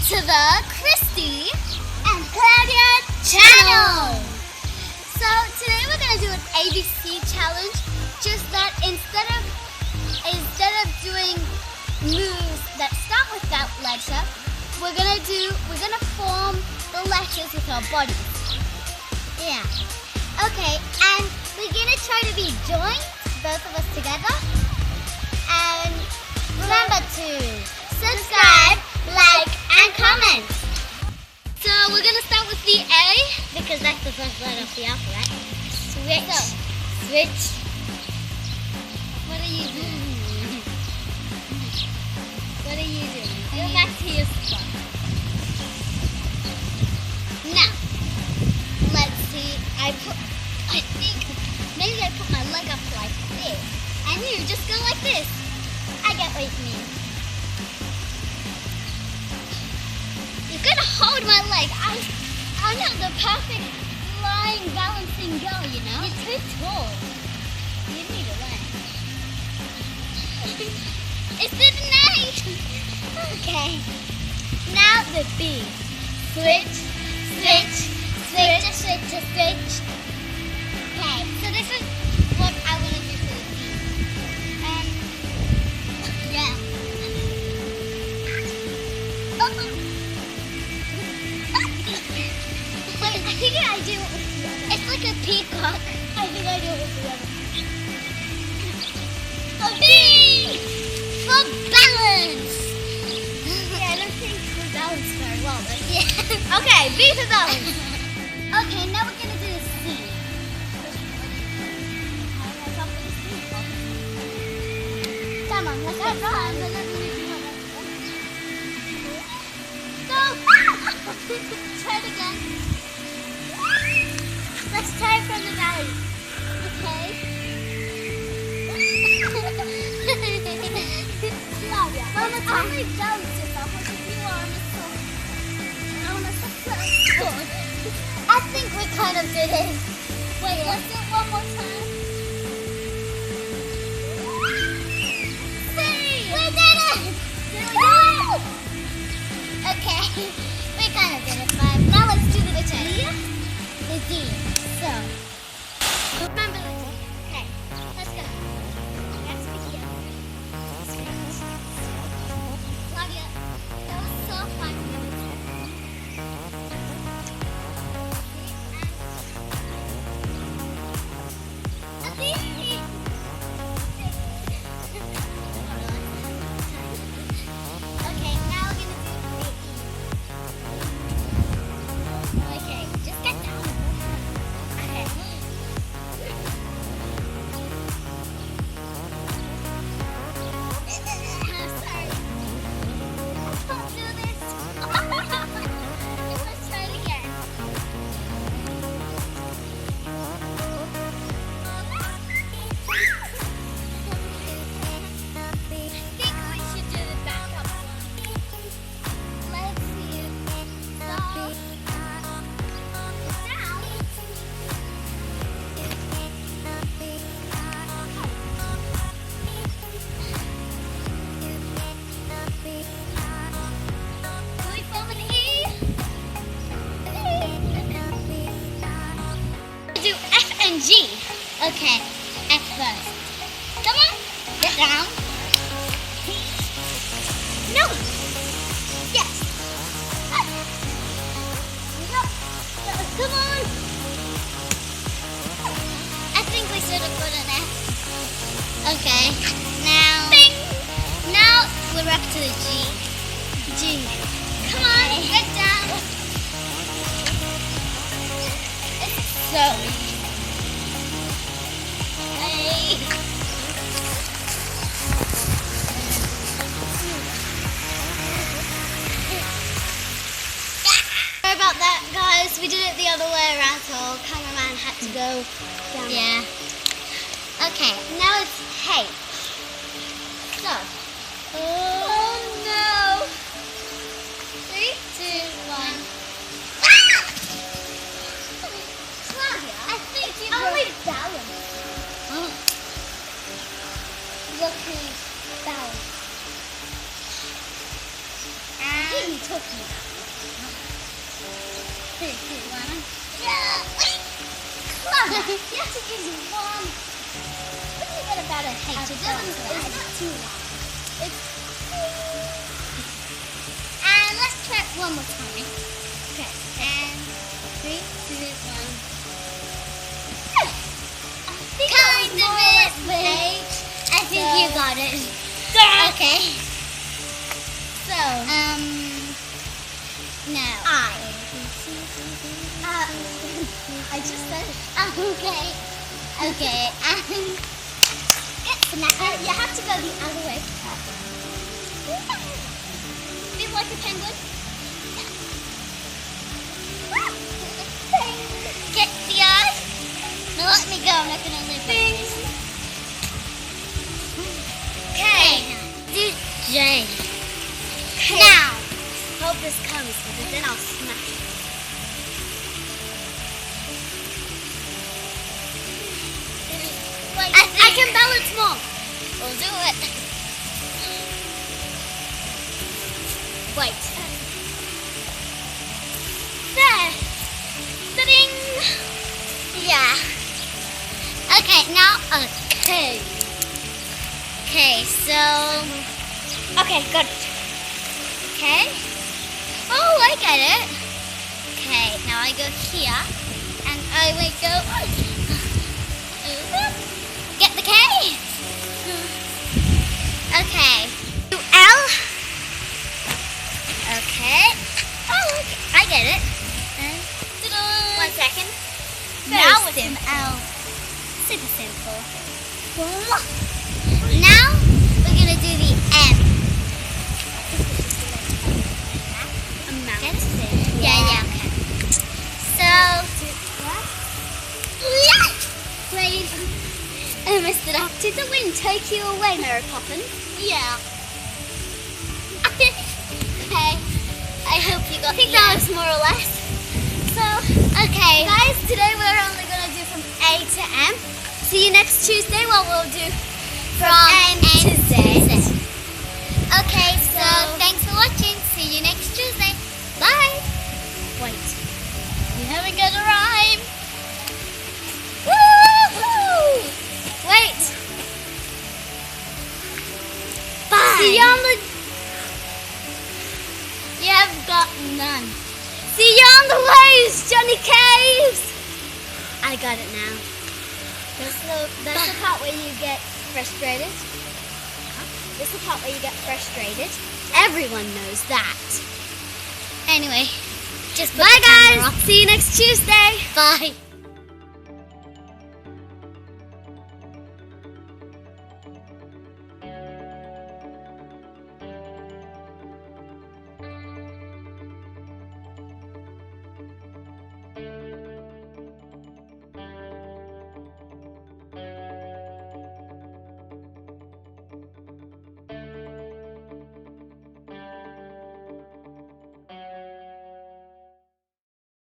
to the Christy and Claudia channel. So today we're gonna do an ABC challenge. Just that instead of doing moves that start with that letter, we're gonna form the letters with our bodies. Yeah. Okay, and we're gonna try to be joined, both of us together. And remember to subscribe, like, and comment. So we're gonna start with the A because that's the first letter of the alphabet. Switch. So, switch. What are you doing? What are you doing? Go back to your spot. Now, let's see. I think maybe I put my leg up like this, and you just go like this. I get what you mean. You're gonna hold my leg. I'm not the perfect flying balancing girl, you know. You're too tall. You need a leg. It's the night. Okay. Now the B. Switch, switch, switch, switch, switch. Okay. So this is what I want to do for the B. Yeah. Wait, I think I do it with the other. It's like a peacock. I think I do it with the other. A B! For balance! Yeah, I don't think we balance very well, but yeah. Okay, B for balance. Okay, now we're going to do the C. Come on, let's go. Try it again. Let's try it from the valley. Okay. Mama, tell me down yourself. What if you are on a good. I think we kind of did it. Wait, let's do it one more time. See! We did it! Did we do it? Okay. We kind of did it, but now let's do the D. The D. So, remember the D. Okay, let's go. Let's begin. Claudia, that was so fun. A D. Okay, now we're gonna do the E. Okay, just get down. Okay. I'm sorry. Don't do this. Let's try it again. I think we should do the backup one. Let's see. So, do we form an E? Do F and G. Okay, F first. Come on, get down. No. Yes. No. Come on. I think we should have put an F. Okay. Now. Bing. Now we're up to the G. G. Come on, get down. It's so easy. Hey. Sorry about that, guys. We did it the other way around, so cameraman had to go down. Yeah. Okay, now it's H. So. Oh no. 3, 2, 1. Ah! Claudia, I think you only balance. Look who's balanced. And only took me. 3, 2, 1. Yeah. Clara, you have to use one. What do you get about a H? It's not too long. And let's try it one more time. Okay. And 3, 2, 1. Kind of it. H. I think you got it. Okay. So, no. I just said it. Okay. Okay. You have to go the other way. Feel like a penguin? Get the eye. Now let me go. I'm not going to live like this. Okay. Do J. Okay. Now, hope this comes because then I'll smash it. I can balance more. We'll do it. Wait. There. Ding. Yeah. Okay, now okay. Okay, so okay, got it. Okay. Oh, I get it. Okay, now I go here and I will go. Get the K. Okay. Do L. Okay. Oh, okay. I get it. 1 second. Now it's an L. Super simple. Now we're gonna do the M. Yeah. Okay. So. Wait. I messed it up. Did the wind take you away, Mary Poppins? Yeah. Okay. I hope you got. I think that was more or less. So, okay, guys. Today we're only gonna do from A to M. See you next Tuesday. What we'll do from M to Z. Okay. So thanks for watching. See you next Tuesday. Bye. Wait. You haven't got a rhyme. Woo-hoo! Wait. Bye. See you on the... You have got none. See you on the waves, Johnny Caves. I got it now. That's the part where you get frustrated. That's the part where you get frustrated. Everyone knows that. Anyway, just bye guys. See you next Tuesday. Bye.